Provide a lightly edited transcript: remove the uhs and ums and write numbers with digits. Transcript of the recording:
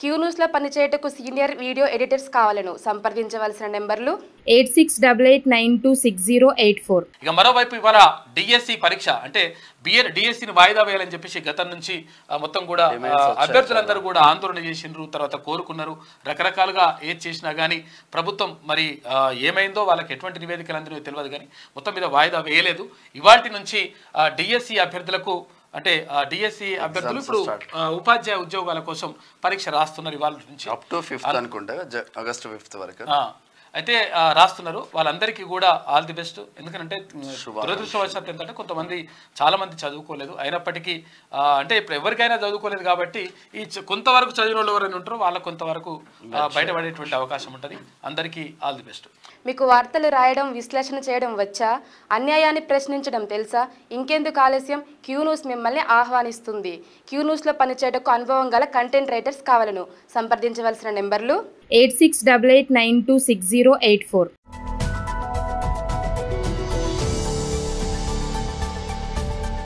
Queue న్యూస్లో పనిచేయటకు senior video editors కావాలను సంప్రదించవలసిన నెంబర్లు 8688926084. ఇక మరోవైపు ఇవాళ డిఎస్సి పరీక్ష అంటే డిఎస్సిని వాయిదా వేయాలని చెప్పేసి గతం నుంచి మొత్తం కూడా అభ్యర్థులందరూ కూడా ఆందోళన చేసిండ్రు, తర్వాత కోరుకున్నారు. రకరకాలుగా ఏది చేసినా కానీ ప్రభుత్వం మరి ఏమైందో వాళ్ళకి ఎటువంటి నివేదికలు అందినో తెలియదు, కానీ మొత్తం మీద వాయిదా వేయలేదు. ఇవాల్టి నుంచి డిఎస్సి అభ్యర్థులకు అంటే డిఎస్సి అభ్యర్థులు ఇప్పుడు ఉపాధ్యాయ ఉద్యోగాల కోసం పరీక్ష రాస్తున్నారు. ఇవాళ నుంచి అప్ టు 5th అనుకుంటా, ఆగస్టు 5th వరకు అయితే రాస్తున్నారు. వాళ్ళందరికీ కూడా ఆల్ ది బెస్ట్. ఎందుకంటే దురదృష్టవశాత్తు ఏంటంటే కొంతమంది చాలా మంది చదువుకోలేదు, అయినప్పటికీ అంటే ఇప్పుడు ఎవరికైనా చదువుకోలేదు కాబట్టి ఈ కొంతవరకు చదివిన వాళ్ళు ఎవరైనా ఉంటారో వాళ్ళకు కొంతవరకు బయటపడేటువంటి అవకాశం ఉంటుంది. అందరికీ ఆల్ ది బెస్ట్. మీకు వార్తలు రాయడం, విశ్లేషణ చేయడం వచ్చా? అన్యాయాన్ని ప్రశ్నించడం తెలుసా? ఇంకెందుకు ఆలస్యం? క్యూ న్యూస్ మిమ్మల్ని ఆహ్వానిస్తుంది. క్యూ న్యూస్లో పనిచేయటకు అనుభవం గల కంటెంట్ రైటర్స్ కావాలను సంప్రదించవలసిన నెంబర్లు 8688926084.